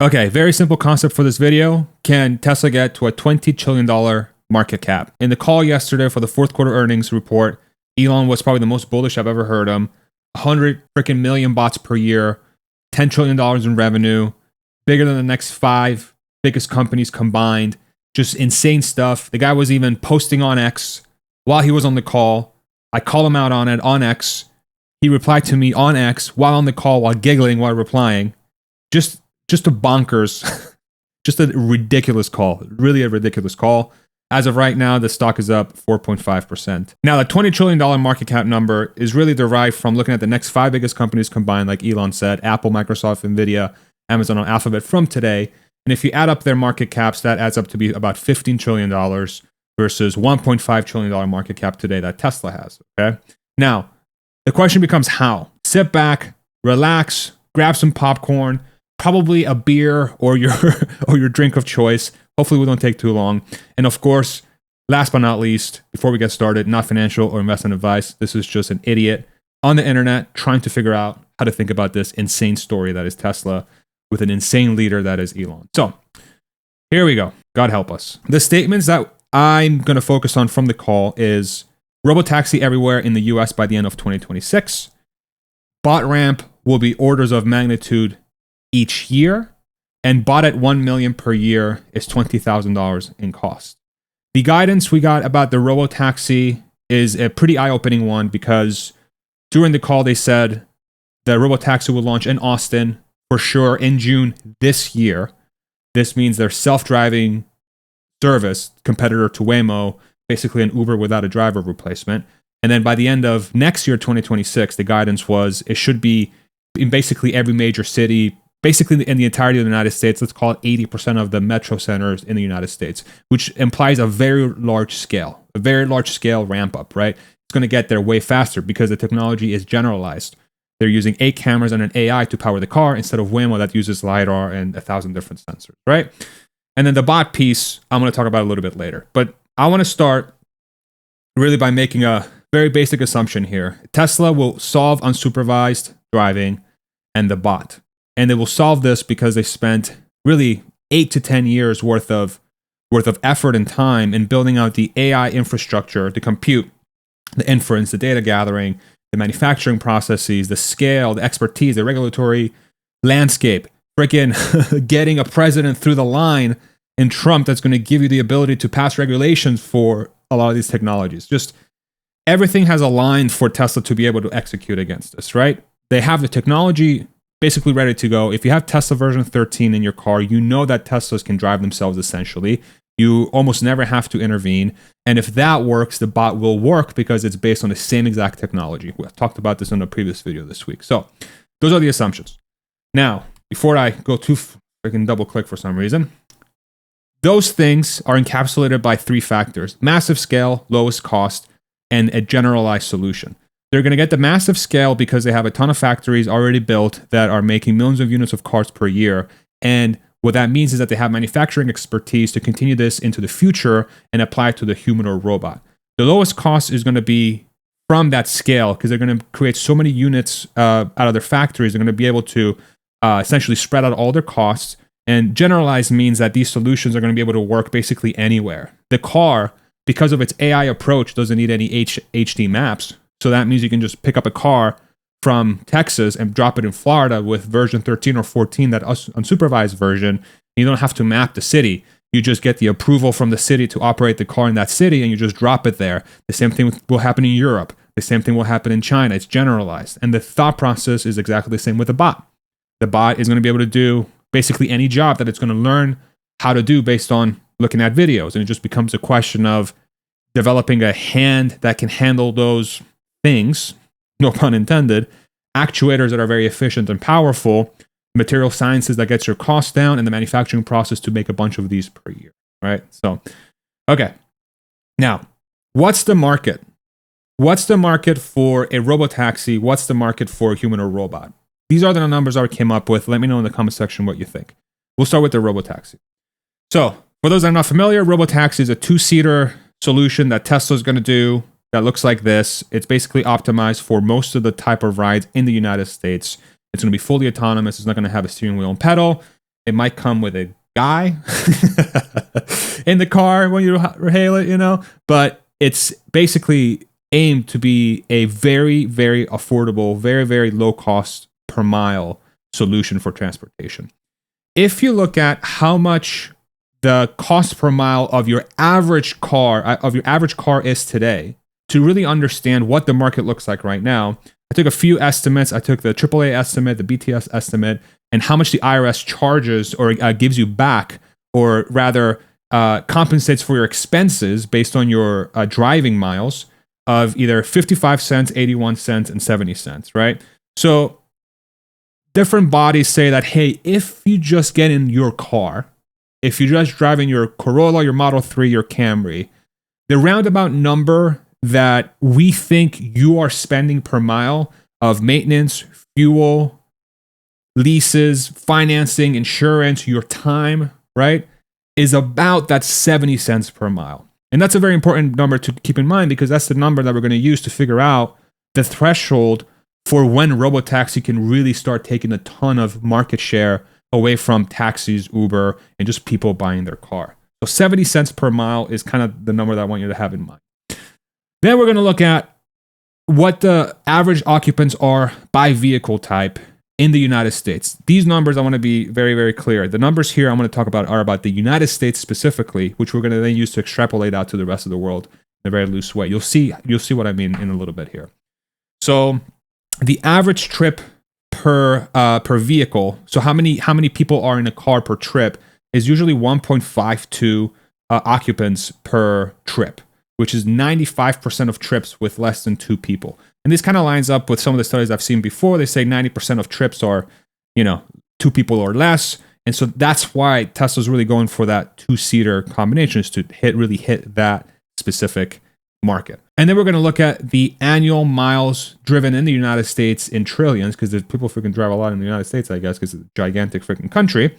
Okay, very simple concept for this video. Can Tesla get to a $20 trillion market cap? In the call yesterday for the fourth quarter earnings report, Elon was probably the most bullish I've ever heard him. 100 freaking million bots per year, $10 trillion in revenue, bigger than the next 5 biggest companies combined. Just insane stuff. The guy was even posting on X while he was on the call. I call him out on it on X. He replied to me on X while on the call, while giggling while replying. Just a bonkers, just a ridiculous call. Really a ridiculous call. As of right now, the stock is up 4.5%. Now, the $20 trillion market cap number is really derived from looking at the next 5 biggest companies combined, like Elon said, Apple, Microsoft, Nvidia, Amazon, and Alphabet from today. And if you add up their market caps, that adds up to be about $15 trillion versus $1.5 trillion market cap today that Tesla has. Okay. Now, the question becomes how? Sit back, relax, grab some popcorn, probably a beer or your drink of choice. Hopefully we don't take too long. And of course, last but not least, before we get started, not financial or investment advice. This is just an idiot on the internet trying to figure out how to think about this insane story that is Tesla with an insane leader that is Elon. So here we go. God help us. The statements that I'm going to focus on from the call is robotaxi everywhere in the US by the end of 2026. Bot ramp will be orders of magnitude each year, and bought at 1 million per year is $20,000 in cost. The guidance we got about the robotaxi is a pretty eye-opening one because during the call they said the robotaxi will launch in Austin for sure in June this year. This means their self-driving service, competitor to Waymo, basically an Uber without a driver replacement. And then by the end of next year, 2026, the guidance was it should be in basically every major city, basically in the entirety of the United States. Let's call it 80% of the metro centers in the United States, which implies a very large scale ramp up, right? It's going to get there way faster because the technology is generalized. They're using 8 cameras and an AI to power the car instead of Waymo that uses LiDAR and 1,000 different sensors, right? And then the bot piece, I'm going to talk about a little bit later. But I want to start really by making a very basic assumption here. Tesla will solve unsupervised driving and the bot. And they will solve this because they spent really 8 to 10 years worth of effort and time in building out the AI infrastructure to compute, the inference, the data gathering, the manufacturing processes, the scale, the expertise, the regulatory landscape, freaking getting a president through the line in Trump that's going to give you the ability to pass regulations for a lot of these technologies. Just everything has aligned for Tesla to be able to execute against this, right? They have the technology basically ready to go. If you have Tesla version 13 in your car, you know that Teslas can drive themselves essentially. You almost never have to intervene. And if that works, the bot will work because it's based on the same exact technology. We talked about this in a previous video this week. So those are the assumptions. Now, before I go too freaking double click for some reason, those things are encapsulated by 3 factors: massive scale, lowest cost, and a generalized solution. They're going to get the massive scale because they have a ton of factories already built that are making millions of units of cars per year. And what that means is that they have manufacturing expertise to continue this into the future and apply it to the human or robot. The lowest cost is going to be from that scale because they're going to create so many units out of their factories. They're going to be able to essentially spread out all their costs. And generalized means that these solutions are going to be able to work basically anywhere. The car, because of its AI approach, doesn't need any HD maps. So that means you can just pick up a car from Texas and drop it in Florida with version 13 or 14, that unsupervised version. You don't have to map the city. You just get the approval from the city to operate the car in that city and you just drop it there. The same thing will happen in Europe. The same thing will happen in China. It's generalized. And the thought process is exactly the same with the bot. The bot is going to be able to do basically any job that it's going to learn how to do based on looking at videos. And it just becomes a question of developing a hand that can handle those things, no pun intended, actuators that are very efficient and powerful, material sciences that gets your costs down, and the manufacturing process to make a bunch of these per year, right? So, okay. Now, what's the market? What's the market for a robotaxi? What's the market for a human or robot? These are the numbers I came up with. Let me know in the comment section what you think. We'll start with the robotaxi. So, for those that are not familiar, robotaxi is a 2-seater solution that Tesla is going to do that looks like this. It's basically optimized for most of the type of rides in the United States. It's going to be fully autonomous. It's not going to have a steering wheel and pedal. It might come with a guy in the car when you hail it, but it's basically aimed to be a very, very affordable, very, very low cost per mile solution for transportation. If you look at how much the cost per mile of your average car is today, to really understand what the market looks like right now, I took a few estimates. I took the AAA estimate, the BTS estimate, and how much the IRS charges or gives you back, or rather compensates for your expenses based on your driving miles of either 55 cents, 81 cents, and 70 cents, right? So different bodies say that, hey, if you just get in your car, if you're just driving your Corolla, your Model 3, your Camry, the roundabout number that we think you are spending per mile of maintenance, fuel, leases, financing, insurance, your time, right, is about that 70 cents per mile. And that's a very important number to keep in mind, because that's the number that we're going to use to figure out the threshold for when robotaxi can really start taking a ton of market share away from taxis, Uber, and just people buying their car. So 70 cents per mile is kind of the number that I want you to have in mind. Then we're going to look at what the average occupants are by vehicle type in the United States. These numbers, I want to be very, very clear. The numbers here I'm going to talk about are about the United States specifically, which we're going to then use to extrapolate out to the rest of the world in a very loose way. You'll see what I mean in a little bit here. So the average trip per vehicle, so how many people are in a car per trip, is usually 1.52 occupants per trip, which is 95% of trips with less than 2 people. And this kind of lines up with some of the studies I've seen before. They say 90% of trips are, 2 people or less. And so that's why Tesla's really going for that 2-seater combination, is to really hit that specific market. And then we're going to look at the annual miles driven in the United States in trillions, because people freaking drive a lot in the United States, I guess, because it's a gigantic freaking country,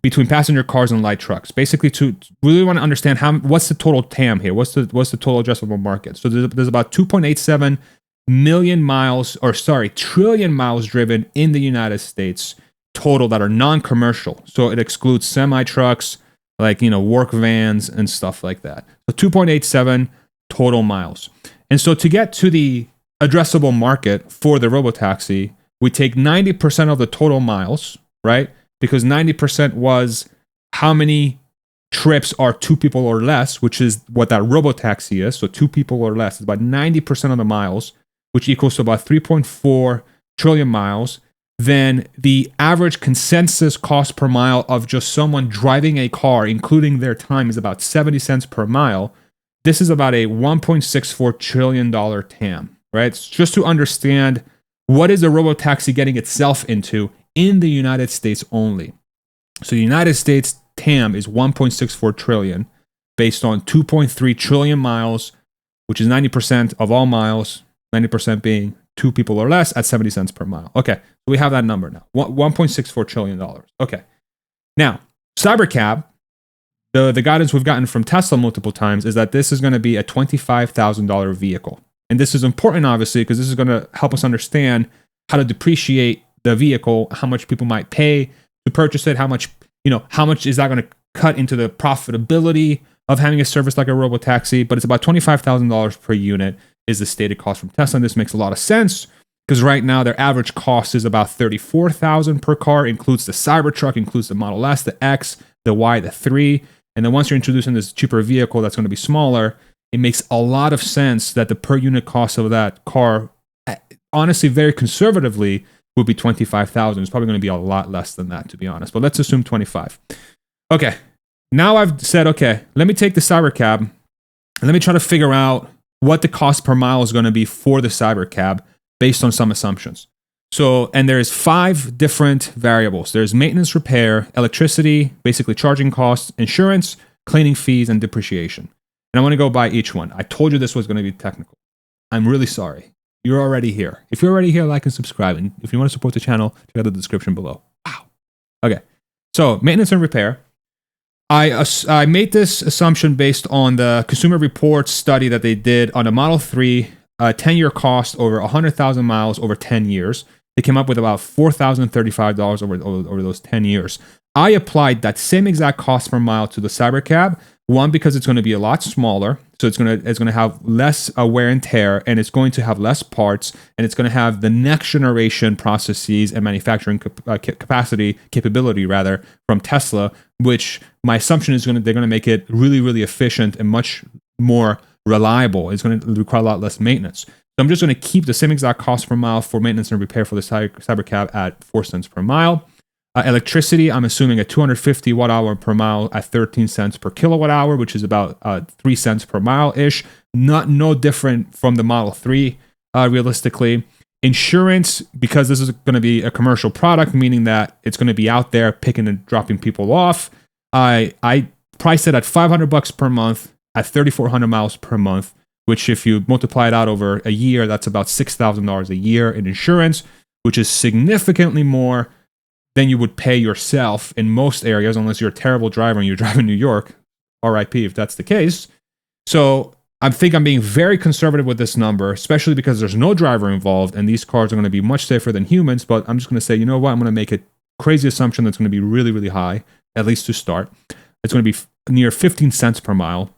between passenger cars and light trucks. Basically, to really want to understand what's the total TAM here? What's the total addressable market? So there's about 2.87 trillion miles driven in the United States total that are non-commercial. So it excludes semi-trucks, like, work vans and stuff like that. So 2.87 total miles. And so to get to the addressable market for the robotaxi, we take 90% of the total miles, right? Because 90% was how many trips are 2 people or less, which is what that robotaxi is. So 2 people or less is about 90% of the miles, which equals to about 3.4 trillion miles. Then the average consensus cost per mile of just someone driving a car, including their time, is about 70 cents per mile. This is about a $1.64 trillion TAM, right? It's just to understand what is a robotaxi getting itself into in the United States only. So the United States TAM is 1.64 trillion based on 2.3 trillion miles, which is 90% of all miles, 90% being 2 people or less at 70 cents per mile. Okay, so we have that number now, $1.64 trillion. Okay, now Cybercab, the guidance we've gotten from Tesla multiple times is that this is going to be a $25,000 vehicle. And this is important, obviously, because this is going to help us understand how to depreciate the vehicle, how much people might pay to purchase it, how much is that going to cut into the profitability of having a service like a robotaxi. But it's about $25,000 per unit is the stated cost from Tesla. And this makes a lot of sense because right now their average cost is about $34,000 per car, includes the Cybertruck, includes the Model S, the X, the Y, the 3. And then once you're introducing this cheaper vehicle that's going to be smaller, it makes a lot of sense that the per unit cost of that car, honestly, very conservatively, would be $25,000. It's probably going to be a lot less than that, to be honest. But let's assume 25. Okay, now I've said, okay, let me take the Cybercab and let me try to figure out what the cost per mile is going to be for the Cybercab based on some assumptions. So, and there's 5 different variables. There's maintenance, repair, electricity, basically charging costs, insurance, cleaning fees, and depreciation. And I want to go by each one. I told you this was going to be technical. I'm really sorry. You're already here. If you're already here, like and subscribe. And if you want to support the channel, check out the description below. Wow. Okay. So maintenance and repair. I made this assumption based on the Consumer Reports study that they did on a Model 3, 10-year cost over 100,000 miles over 10 years. They came up with about $4,035 over those 10 years. I applied that same exact cost per mile to the Cybercab. One, because it's going to be a lot smaller, so it's going to have less wear and tear, and it's going to have less parts, and it's going to have the next generation processes and manufacturing capability from Tesla, which my assumption is they're going to make it really, really efficient and much more reliable. It's going to require a lot less maintenance. So I'm just going to keep the same exact cost per mile for maintenance and repair for the Cybercab at 4 cents per mile. Electricity, I'm assuming a 250 watt hour per mile at 13 cents per kilowatt hour, which is about 3 cents per mile-ish. No different from the Model 3, realistically. Insurance, because this is going to be a commercial product, meaning that it's going to be out there picking and dropping people off. I priced it at $500 per month at 3,400 miles per month, which if you multiply it out over a year, that's about $6,000 a year in insurance, which is significantly more than you would pay yourself in most areas, unless you're a terrible driver and you're driving New York. RIP if that's the case. So I think I'm being very conservative with this number, especially because there's no driver involved and these cars are going to be much safer than humans. But I'm just going to say, you know what? I'm going to make a crazy assumption that's going to be really, really high, at least to start. It's going to be near 15 cents per mile.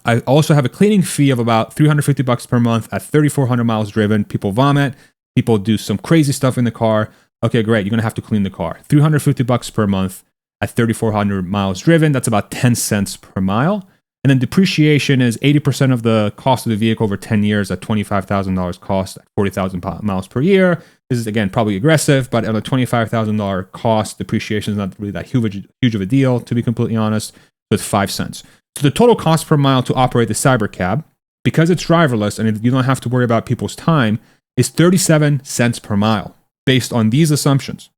I also have a cleaning fee of about $350 per month at 3,400 miles driven. People vomit. People do some crazy stuff in the car. Okay, great. You're going to have to clean the car. $350 per month at 3,400 miles driven. That's about 10 cents per mile. And then depreciation is 80% of the cost of the vehicle over 10 years at $25,000 cost at 40,000 miles per year. This is, again, probably aggressive, but at a $25,000 cost, depreciation is not really that huge of a deal, to be completely honest. So it's 5 cents. So the total cost per mile to operate the Cybercab, because it's driverless and you don't have to worry about people's time, is 37 cents per mile based on these assumptions.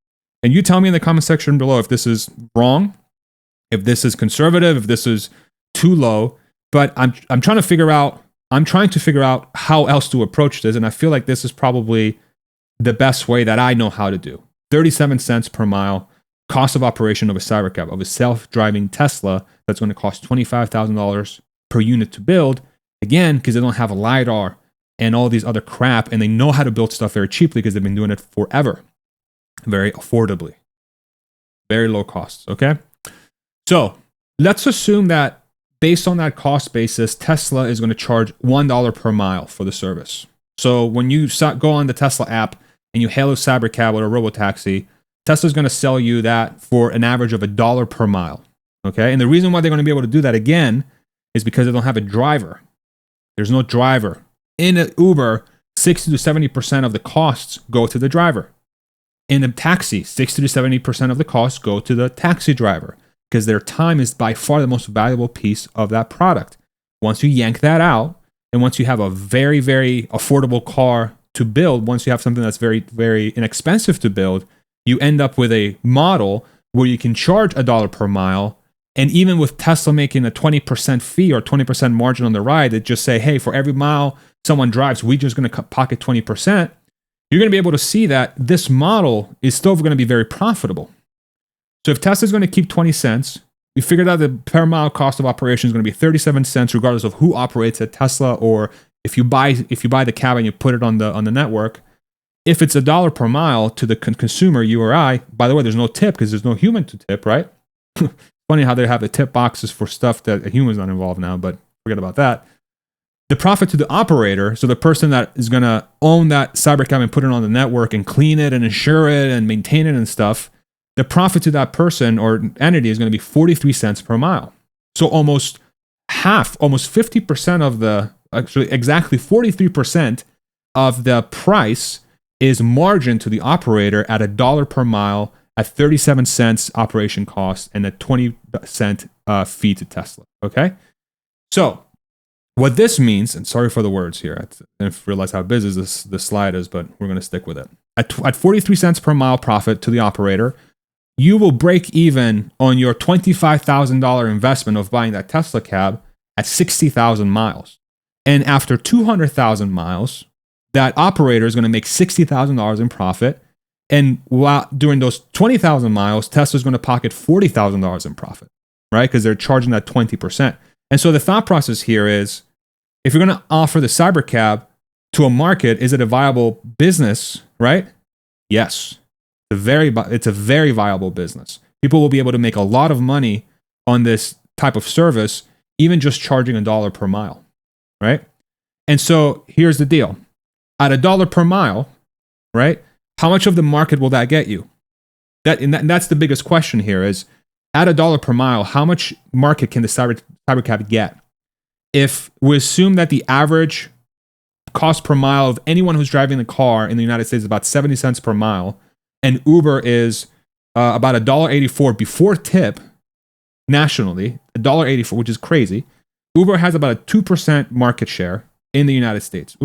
And you tell me in the comment section below if this is wrong, if this is conservative, if this is too low. But I'm trying to figure out how else to approach this, and I feel like this is probably the best way that I know how to do. 37 cents per mile cost of operation of a Cybercab, of a self-driving Tesla that's going to cost $25,000 per unit to build. Again, because they don't have a LiDAR and all these other crap, and they know how to build stuff very cheaply because they've been doing it forever, very affordably, very low costs. Okay, so let's assume that based on that cost basis, Tesla is going to charge $1 per mile for the service. So when you go on the Tesla app and you hail a Cybercab or a robotaxi, Tesla's going to sell you that for an average of $1 per mile. Okay, and the reason why they're going to be able to do that again is because they don't have a driver. There's no driver. In an Uber, 60 to 70% of the costs go to the driver. In a taxi, 60 to 70% of the costs go to the taxi driver because their time is by far the most valuable piece of that product. Once you yank that out, and once you have a very, very affordable car to build, once you have something that's very, very inexpensive to build, you end up with a model where you can charge $1 per mile. And even with Tesla making a 20% fee or 20% margin on the ride, that just say, hey, for every mile someone drives, we're just going to pocket 20%. You're going to be able to see that this model is still going to be very profitable. So if Tesla's going to keep 20 cents, we figured out the per mile cost of operation is going to be 37 cents, regardless of who operates at Tesla, or if you buy the cab and you put it on the network. If it's $1 per mile to the consumer, you or I, by the way, there's no tip because there's no human to tip, right? Funny how they have the tip boxes for stuff that a human's not involved now, but forget about that. The profit to the operator, so the person that is going to own that Cybercab and put it on the network and clean it and insure it and maintain it and stuff, the profit to that person or entity is going to be 43 cents per mile. So almost half, almost 50% of actually exactly 43% of the price is margin to the operator at $1 per mile at 37 cents operation cost and a 20% fee to Tesla. Okay? So what this means, and sorry for the words here, I didn't realize how busy this slide is, but we're going to stick with it. At 43 cents per mile profit to the operator, you will break even on your $25,000 investment of buying that Tesla cab at 60,000 miles. And after 200,000 miles, that operator is going to make $60,000 in profit. And while during those 20,000 miles, Tesla's going to pocket $40,000 in profit, right? Because they're charging that 20%. And so the thought process here is, if you're going to offer the Cybercab to a market, is it a viable business, right? Yes. It's a very viable business. People will be able to make a lot of money on this type of service, even just charging $1 per mile, right? And so here's the deal. At $1 per mile, right? How much of the market will that get you? That's the biggest question here is, at $1 per mile, how much market can the cybercab get? If we assume that the average cost per mile of anyone who's driving the car in the United States is about 70 cents per mile, and Uber is about $1.84 before tip nationally, $1.84, which is crazy. Uber has about a 2% market share in the United States.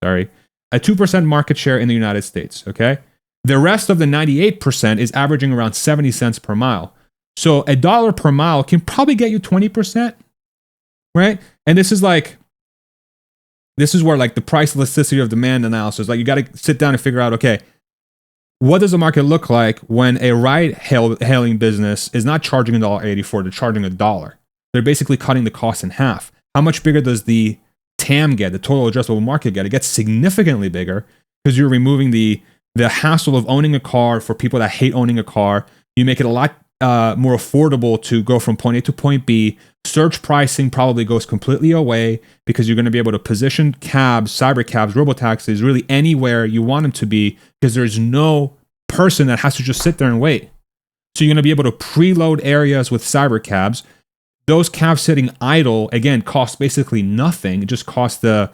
A 2% market share in the United States, okay? The rest of the 98% is averaging around 70 cents per mile. So $1 per mile can probably get you 20%, right? And this is where like the price elasticity of demand analysis, like you got to sit down and figure out, okay, what does the market look like when a ride-hailing business is not charging $1.84, they're charging $1? They're basically cutting the cost in half. How much bigger does the TAM get, the total addressable market get? It gets significantly bigger because you're removing the hassle of owning a car for people that hate owning a car. You make it a lot more affordable to go from point A to point B. Search pricing probably goes completely away because you're going to be able to position cabs, cyber cabs, robotaxis, really anywhere you want them to be because there's no person that has to just sit there and wait. So you're going to be able to preload areas with cyber cabs. Those cabs sitting idle, again, cost basically nothing. It just costs the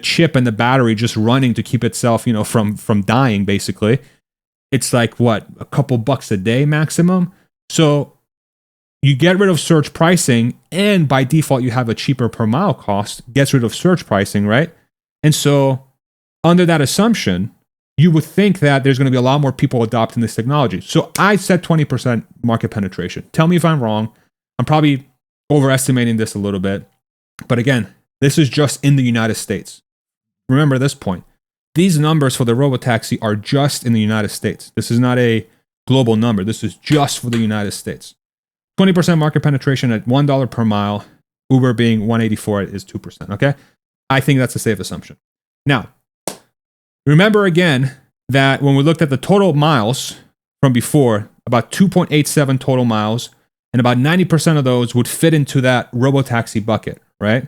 chip and the battery just running to keep itself, from dying, basically. It's like, what, a couple bucks a day maximum? So you get rid of surge pricing, and by default, you have a cheaper per mile cost, gets rid of surge pricing, right? And so under that assumption, you would think that there's going to be a lot more people adopting this technology. So I said 20% market penetration. Tell me if I'm wrong. I'm probably overestimating this a little bit. But again, this is just in the United States. Remember this point. These numbers for the robotaxi are just in the United States. This is not a global number. This is just for the United States. 20% market penetration at $1 per mile. Uber being $1.84 is 2%. Okay? I think that's a safe assumption. Now, remember again that when we looked at the total miles from before, about 2.87 total miles, and about 90% of those would fit into that robotaxi bucket, right?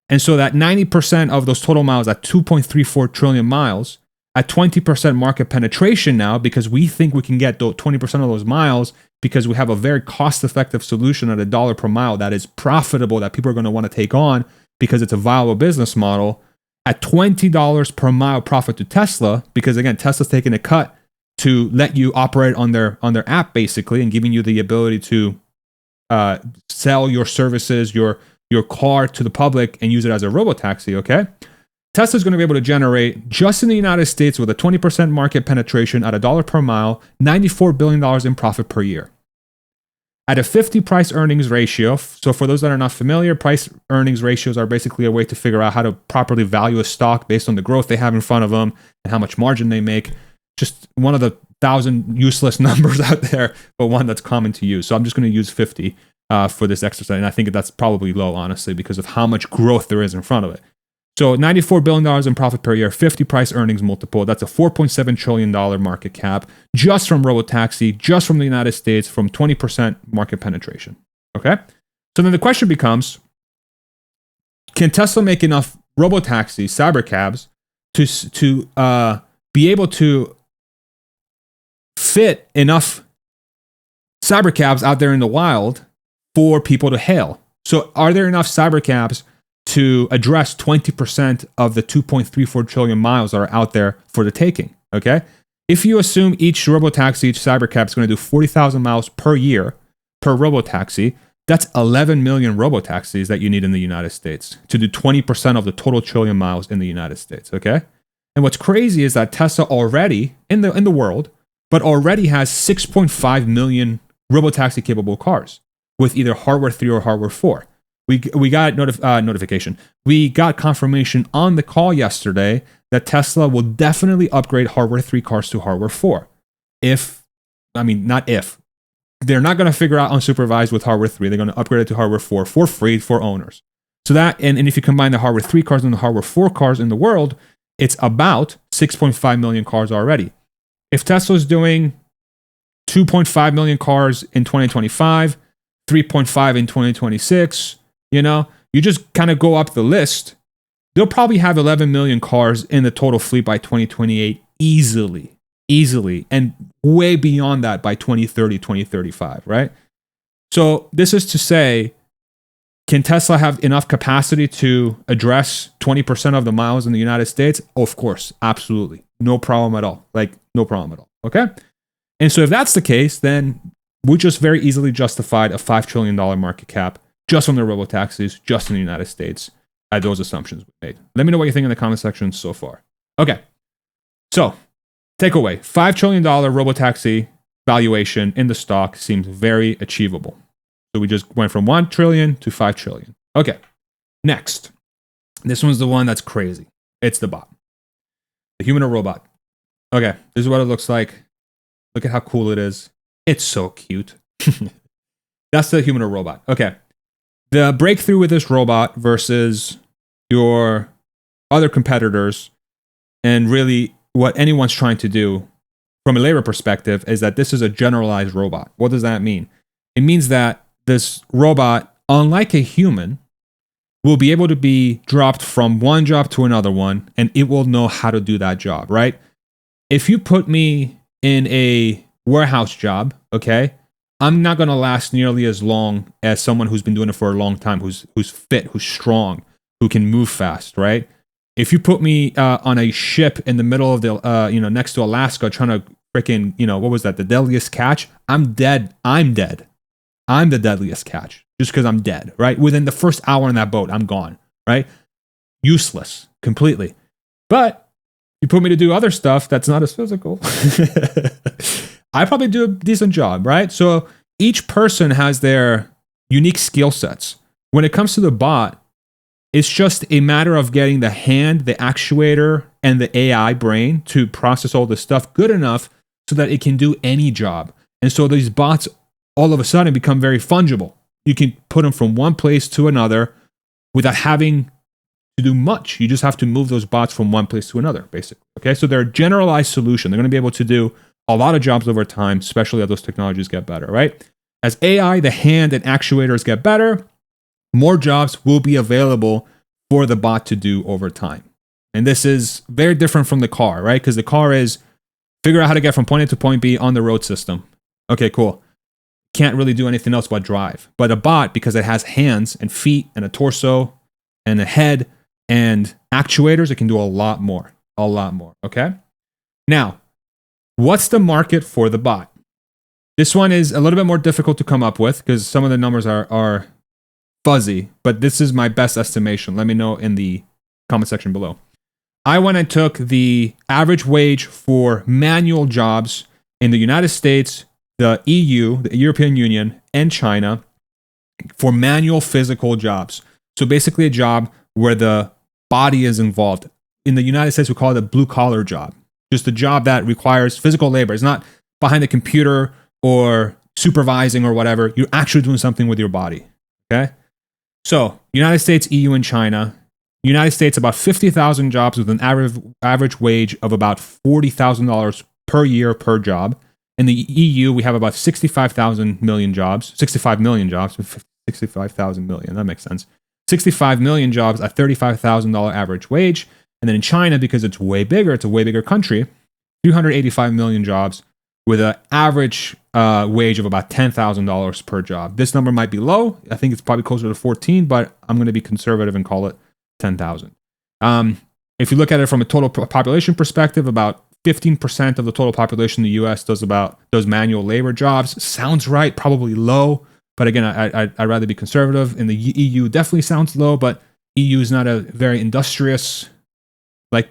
And so that 90% of those total miles at 2.34 trillion miles, at 20% market penetration now, because we think we can get 20% of those miles because we have a very cost-effective solution at $1 per mile that is profitable, that people are going to want to take on because it's a viable business model. At $20 per mile profit to Tesla, because again, Tesla's taking a cut to let you operate on their app basically, and giving you the ability to sell your services, your car to the public and use it as a robotaxi, okay? Tesla's going to be able to generate, just in the United States with a 20% market penetration at $1 per mile, $94 billion in profit per year. At a 50 price earnings ratio, so for those that are not familiar, price earnings ratios are basically a way to figure out how to properly value a stock based on the growth they have in front of them and how much margin they make. Just one of the 1,000 useless numbers out there, but one that's common to use. So I'm just going to use 50 for this exercise. And I think that's probably low, honestly, because of how much growth there is in front of it. So $94 billion in profit per year, 50 price earnings multiple. That's a $4.7 trillion market cap just from robotaxi, just from the United States, from 20% market penetration. Okay? So then the question becomes, can Tesla make enough robotaxi, cyber cabs, to be able to fit enough cyber cabs out there in the wild for people to hail? So are there enough cyber cabs to address 20% of the 2.34 trillion miles that are out there for the taking? Okay? If you assume each robotaxi, each cyber cab is going to do 40,000 miles per year per robotaxi, that's 11 million robotaxis that you need in the United States to do 20% of the total trillion miles in the United States. Okay? And what's crazy is that Tesla already, in the world, but already has 6.5 million robotaxi capable cars with either hardware 3 or hardware 4. We got notification. We got confirmation on the call yesterday that Tesla will definitely upgrade hardware 3 cars to hardware 4. Not if. They're not going to figure out unsupervised with hardware 3. They're going to upgrade it to hardware 4 for free for owners. So that, and if you combine the hardware 3 cars and the hardware 4 cars in the world, it's about 6.5 million cars already. If Tesla's doing 2.5 million cars in 2025, 3.5 in 2026, you just kind of go up the list. They'll probably have 11 million cars in the total fleet by 2028 easily, and way beyond that by 2030, 2035, right? So this is to say, can Tesla have enough capacity to address 20% of the miles in the United States? Of course, absolutely. No problem at all. No problem at all. Okay? And so if that's the case, then we just very easily justified a $5 trillion market cap just from the robotaxis, just in the United States, at those assumptions we made. Let me know what you think in the comment section so far. Okay. So, takeaway, $5 trillion robotaxi valuation in the stock seems very achievable. So we just went from 1 trillion to 5 trillion. Okay. Next. This one's the one that's crazy. It's the bot. The human or robot. Okay. This is what it looks like. Look at how cool it is. It's so cute. That's the human or robot. Okay. The breakthrough with this robot versus your other competitors, and really what anyone's trying to do from a labor perspective, is that this is a generalized robot. What does that mean? It means that this robot, unlike a human, will be able to be dropped from one job to another one, and it will know how to do that job, right? If you put me in a warehouse job, okay, I'm not going to last nearly as long as someone who's been doing it for a long time, who's fit, who's strong, who can move fast, right? If you put me on a ship in the middle of the, next to Alaska, trying to freaking, what was that? The deadliest catch? I'm dead. I'm dead. I'm the deadliest catch just because I'm dead, right? Within the first hour in that boat, I'm gone, right? Useless completely. But you put me to do other stuff that's not as physical. I probably do a decent job, right? So each person has their unique skill sets. When it comes to the bot, it's just a matter of getting the hand, the actuator, and the AI brain to process all this stuff good enough so that it can do any job. And so these bots all of a sudden become very fungible. You can put them from one place to another without having to do much. You just have to move those bots from one place to another, basically. Okay, so they're a generalized solution. They're going to be able to do a lot of jobs over time, especially as those technologies get better, right? As AI, the hand and actuators get better, more jobs will be available for the bot to do over time. And this is very different from the car, right? Because the car is figure out how to get from point A to point B on the road system. Okay, cool. Can't really do anything else but drive. But a bot, because it has hands and feet and a torso and a head and actuators, it can do a lot more. Okay? Now, what's the market for the bot? This one is a little bit more difficult to come up with because some of the numbers are fuzzy, but this is my best estimation. Let me know in the comment section below. I went and took the average wage for manual jobs in the United States, the EU, the European Union, and China for manual physical jobs. So basically a job where the body is involved. In the United States, we call it a blue-collar job. Just a job that requires physical labor. It's not behind the computer or supervising or whatever. You're actually doing something with your body, okay? So United States, EU, and China. United States, about 50,000 jobs with an average wage of about $40,000 per year per job. In the EU, we have about 65 million jobs, 65,000 million, that makes sense. 65 million jobs at $35,000 average wage. And then in China, because it's way bigger, it's a way bigger country, 385 million jobs with an average wage of about $10,000 per job. This number might be low. I think it's probably closer to 14, but I'm going to be conservative and call it 10,000. If you look at it from a total population perspective, about 15% of the total population in the US does manual labor jobs. Sounds right, probably low. But again, I'd rather be conservative. In the EU, definitely sounds low, but EU is not a very industrious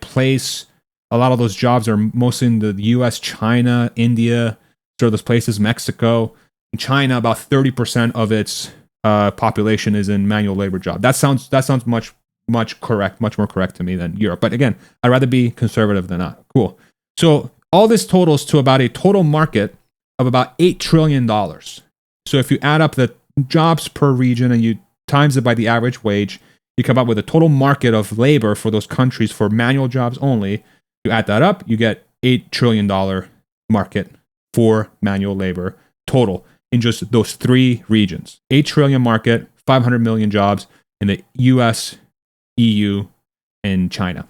place. A lot of those jobs are mostly in the US, China, India, sort of those places, Mexico. In China, about 30% of its population is in manual labor job. That sounds much more correct to me than Europe. But again, I'd rather be conservative than not. Cool. So all this totals to about a total market of about $8 trillion. So if you add up the jobs per region and you times it by the average wage, You come up with a total market of labor for those countries for manual jobs only. You add that up, you get $8 trillion market for manual labor total in just those three regions. 8 trillion market, 500 million jobs in the US, EU, and China.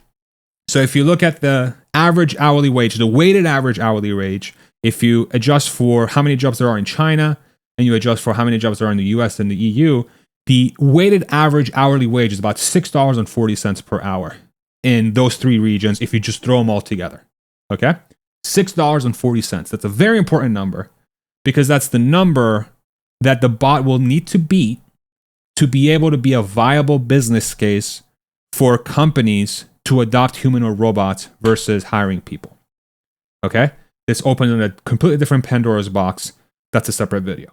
So if you look at the average hourly wage, the weighted average hourly wage, if you adjust for how many jobs there are in China and you adjust for how many jobs there are in the US and the EU, the weighted average hourly wage is about $6.40 per hour in those three regions if you just throw them all together. Okay? $6.40. That's a very important number because that's the number that the bot will need to beat to be able to be a viable business case for companies to adopt humanoid robots versus hiring people. Okay? This opens in a completely different Pandora's box. That's a separate video.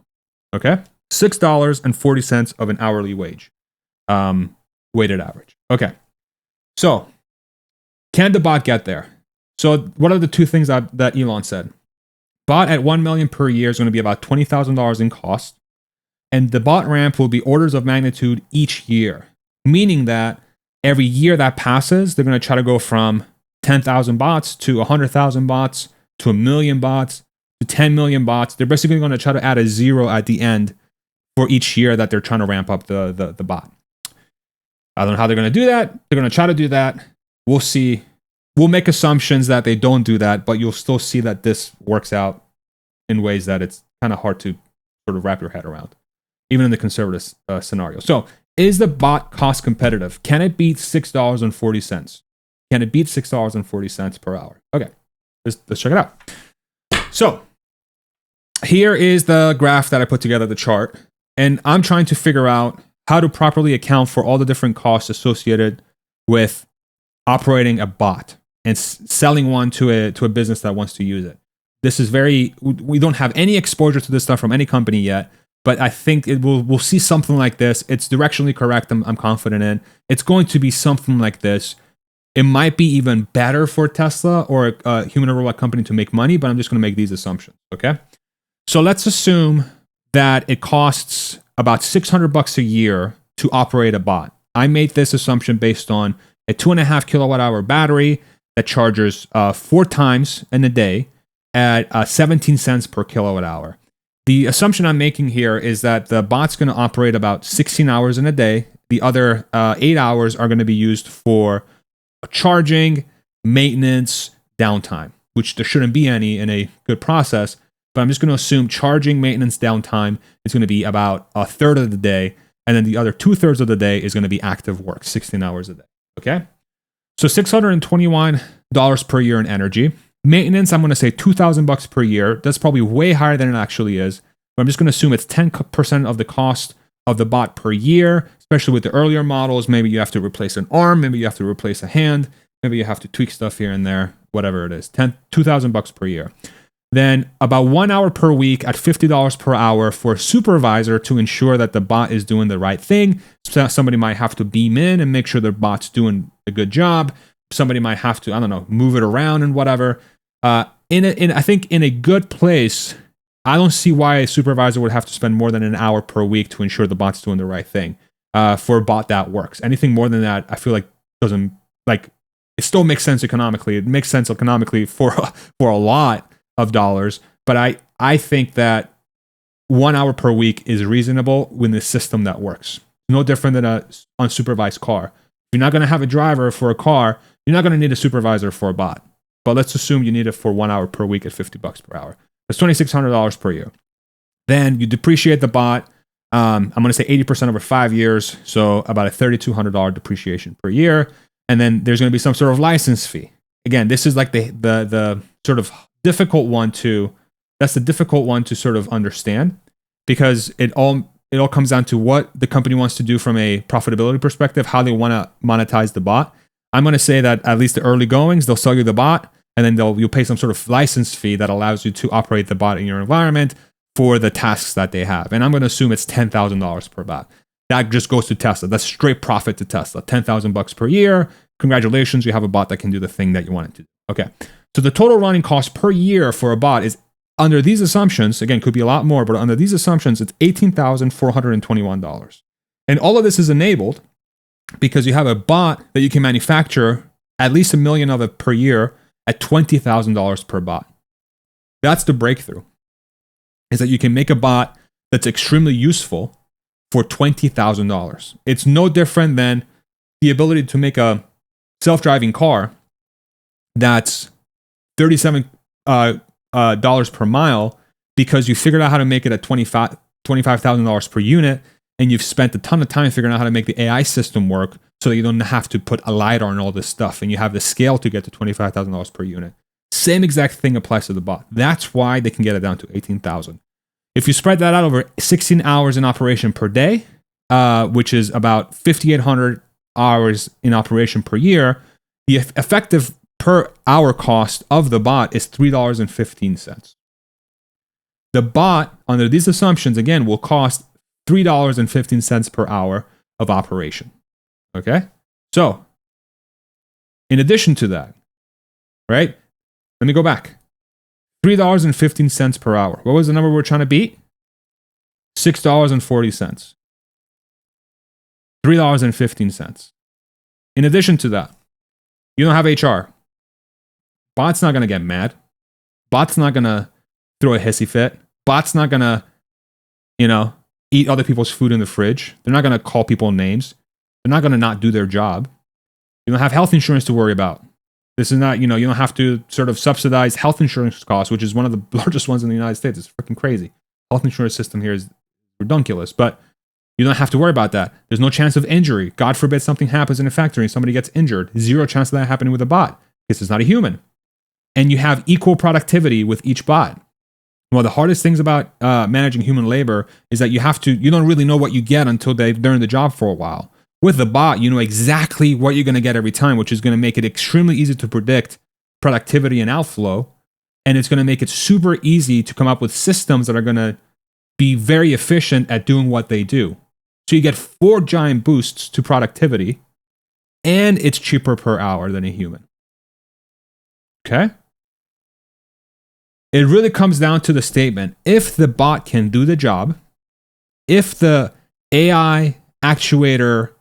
Okay? $6.40 of an hourly wage. Weighted average. Okay. So, can the bot get there? So, what are the two things that Elon said? Bot at $1 million per year is going to be about $20,000 in cost. And the bot ramp will be orders of magnitude each year. Meaning that every year that passes, they're going to try to go from 10,000 bots to 100,000 bots to 1 million bots to 10 million bots. They're basically going to try to add a zero at the end for each year that they're trying to ramp up the bot. I don't know how they're going to do that. They're going to try to do that. We'll see. We'll make assumptions that they don't do that, but you'll still see that this works out in ways that it's kind of hard to sort of wrap your head around, even in the conservative scenario. So, is the bot cost competitive? Can it beat $6.40? Can it beat $6.40 per hour? Okay, let's check it out. So, here is the graph that I put together, the chart, and I'm trying to figure out how to properly account for all the different costs associated with operating a bot and selling one to a business that wants to use it. This is we don't have any exposure to this stuff from any company yet, but I think we'll see something like this. It's directionally correct. I'm confident in. It's going to be something like this. It might be even better for Tesla or a human robot company to make money, but I'm just going to make these assumptions. Okay. So let's assume that it costs about $600 a year to operate a bot. I made this assumption based on a 2.5 kilowatt hour battery that charges 4 times in a day at 17 cents per kilowatt hour. The assumption I'm making here is that the bot's going to operate about 16 hours in a day. The other 8 hours are going to be used for charging, maintenance, downtime, which there shouldn't be any in a good process. But I'm just going to assume charging, maintenance, downtime is going to be about a third of the day. And then the other 2/3 of the day is going to be active work, 16 hours a day. Okay? So $621 per year in energy. Maintenance, I'm going to say $2,000 per year. That's probably way higher than it actually is. But I'm just going to assume it's 10% of the cost of the bot per year, especially with the earlier models. Maybe you have to replace an arm. Maybe you have to replace a hand. Maybe you have to tweak stuff here and there, whatever it is. $2,000 per year. Then about 1 hour per week at $50 per hour for a supervisor to ensure that the bot is doing the right thing. So somebody might have to beam in and make sure their bot's doing a good job. Somebody might have to, I don't know, move it around and whatever. I think in a good place, I don't see why a supervisor would have to spend more than an hour per week to ensure the bot's doing the right thing for a bot that works. Anything more than that, I feel like doesn't, like, it still makes sense economically. It makes sense economically for a lot of dollars, but I think that 1 hour per week is reasonable with a system that works. No different than an unsupervised car. If you're not going to have a driver for a car, you're not going to need a supervisor for a bot. But let's assume you need it for 1 hour per week at $50 per hour. That's $2,600 per year. Then you depreciate the bot. I'm going to say 80% over 5 years, so about a $3,200 depreciation per year. And then there's going to be some sort of license fee. Again, this is like the sort of difficult one to sort of understand, because it all comes down to what the company wants to do from a profitability perspective, how they want to monetize the bot. I'm going to say that at least the early goings, they'll sell you the bot, and then you'll pay some sort of license fee that allows you to operate the bot in your environment for the tasks that they have. And I'm going to assume it's $10,000 per bot. That just goes to Tesla. That's straight profit to Tesla. $10,000 per year. Congratulations, you have a bot that can do the thing that you want it to do. Okay. So the total running cost per year for a bot is, under these assumptions, again, could be a lot more, but under these assumptions, it's $18,421. And all of this is enabled because you have a bot that you can manufacture at least 1 million of it per year at $20,000 per bot. That's the breakthrough, is that you can make a bot that's extremely useful for $20,000. It's no different than the ability to make a self-driving car that's $37 dollars per mile because you figured out how to make it at $25,000 per unit, and you've spent a ton of time figuring out how to make the AI system work so that you don't have to put a LiDAR on all this stuff, and you have the scale to get to $25,000 per unit. Same exact thing applies to the bot. That's why they can get it down to $18,000. If you spread that out over 16 hours in operation per day, which is about 5,800 hours in operation per year, the effective per hour cost of the bot is $3.15. The bot, under these assumptions, again, will cost $3.15 per hour of operation. Okay? So, in addition to that, right? Let me go back. $3.15 per hour. What was the number we're trying to beat? $6.40. $3.15. In addition to that, you don't have HR. Bot's not going to get mad. Bot's not going to throw a hissy fit. Bot's not going to, eat other people's food in the fridge. They're not going to call people names. They're not going to not do their job. You don't have health insurance to worry about. This is not, you don't have to sort of subsidize health insurance costs, which is one of the largest ones in the United States. It's freaking crazy. Health insurance system here is ridiculous, but you don't have to worry about that. There's no chance of injury. God forbid something happens in a factory and somebody gets injured. Zero chance of that happening with a bot because it's not a human. And you have equal productivity with each bot. One of the hardest things about managing human labor is that you don't really know what you get until they've done the job for a while. With the bot, you know exactly what you're going to get every time, which is going to make it extremely easy to predict productivity and outflow. And it's going to make it super easy to come up with systems that are going to be very efficient at doing what they do. So you get 4 giant boosts to productivity, and it's cheaper per hour than a human. Okay? It really comes down to the statement, if the bot can do the job, if the AI actuator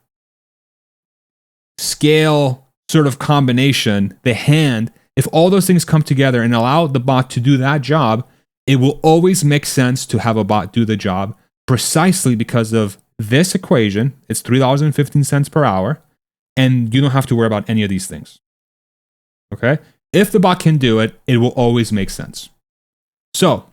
scale sort of combination, the hand, if all those things come together and allow the bot to do that job, it will always make sense to have a bot do the job precisely because of this equation. It's $3.15 per hour, and you don't have to worry about any of these things. Okay? If the bot can do it, it will always make sense. So,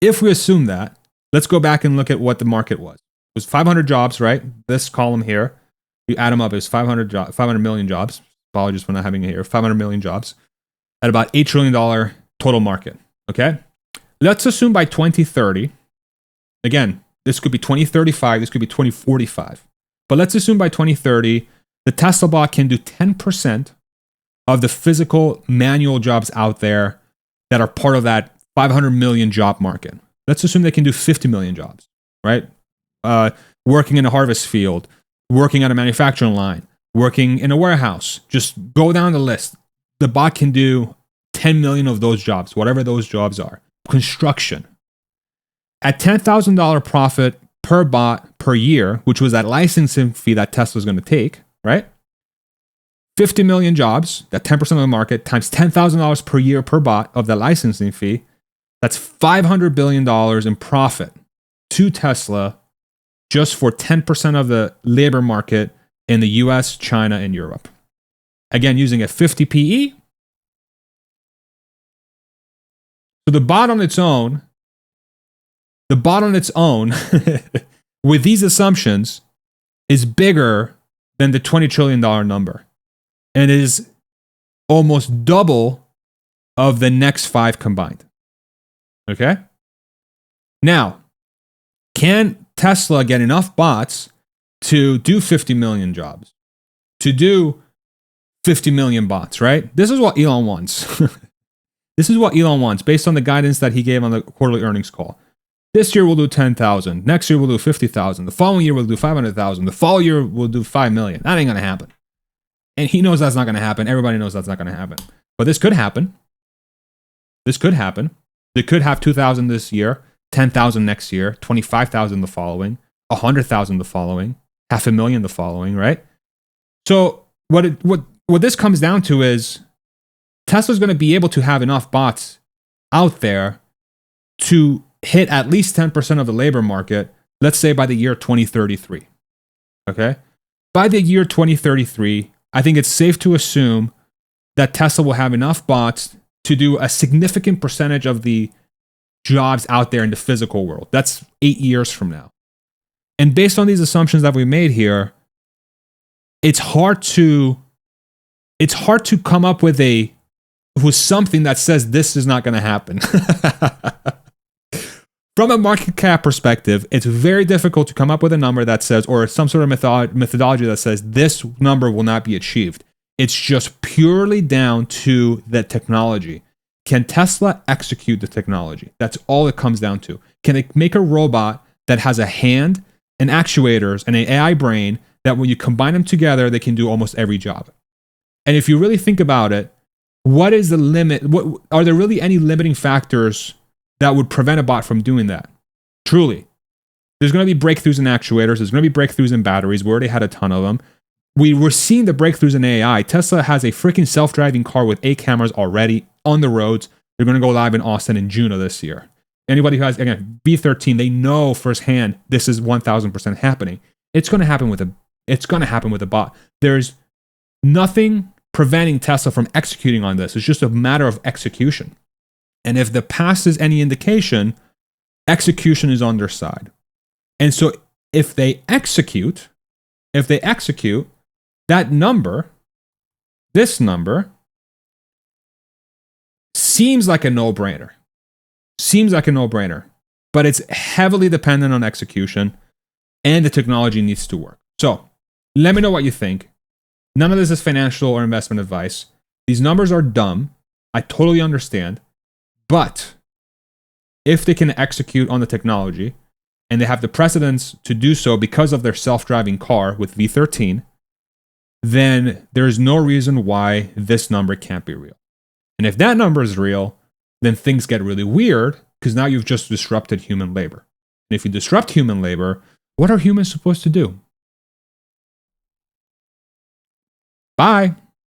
if we assume that, let's go back and look at what the market was. It was 500 jobs, right? This column here, you add them up, it's 500 million jobs. Apologies for not having it here. 500 million jobs at about $8 trillion total market. Okay? Let's assume by 2030, again, this could be 2035, this could be 2045. But let's assume by 2030, the Tesla bot can do 10% of the physical manual jobs out there that are part of that 500 million job market. Let's assume they can do 50 million jobs, right? Working in a harvest field, working on a manufacturing line, working in a warehouse. Just go down the list. The bot can do 10 million of those jobs, whatever those jobs are. Construction. At $10,000 profit per bot per year, which was that licensing fee that Tesla's going to take, right? 50 million jobs, that 10% of the market, times $10,000 per year per bot of the licensing fee, that's $500 billion in profit to Tesla just for 10% of the labor market in the US, China, and Europe. Again, using a 50 PE. So the bot on its own, with these assumptions, is bigger than the $20 trillion number. And it is almost double of the next 5 combined. Okay? Now, can Tesla get enough bots to do 50 million jobs? To do 50 million bots, right? This is what Elon wants. This is what Elon wants based on the guidance that he gave on the quarterly earnings call. This year we'll do 10,000. Next year we'll do 50,000. The following year we'll do 500,000. The following year we'll do 5 million. That ain't going to happen. And he knows that's not going to happen. Everybody knows that's not going to happen. But this could happen. This could happen. They could have 2,000 this year, 10,000 next year, 25,000 the following, 100,000 the following. 500,000 the following, right? So what this comes down to is Tesla's going to be able to have enough bots out there to hit at least 10% of the labor market, let's say by the year 2033. Okay? By the year 2033, I think it's safe to assume that Tesla will have enough bots to do a significant percentage of the jobs out there in the physical world. That's 8 years from now. And based on these assumptions that we made here, it's hard to come up with something that says this is not going to happen. From a market cap perspective, it's very difficult to come up with a number that says, or some sort of methodology that says this number will not be achieved. It's just purely down to the technology. Can Tesla execute the technology? That's all it comes down to. Can it make a robot that has a hand and actuators and an AI brain that when you combine them together, they can do almost every job? And if you really think about it, what is the limit? Are there really any limiting factors that would prevent a bot from doing that? Truly. There's going to be breakthroughs in actuators. There's going to be breakthroughs in batteries. We already had a ton of them. We're seeing the breakthroughs in AI. Tesla has a freaking self-driving car with 8 cameras already on the roads. They're going to go live in Austin in June of this year. Anybody who has, again, B13, they know firsthand this is 1,000% happening. It's going to happen with a bot. There's nothing preventing Tesla from executing on this. It's just a matter of execution. And if the past is any indication, execution is on their side. And so if they execute, that number, this number, seems like a no-brainer. But it's heavily dependent on execution, and the technology needs to work. So let me know what you think. None of this is financial or investment advice. These numbers are dumb. I totally understand. But if they can execute on the technology, and they have the precedence to do so because of their self-driving car with V13, then there's no reason why this number can't be real. And if that number is real, then things get really weird because now you've just disrupted human labor. And if you disrupt human labor, what are humans supposed to do? Bye.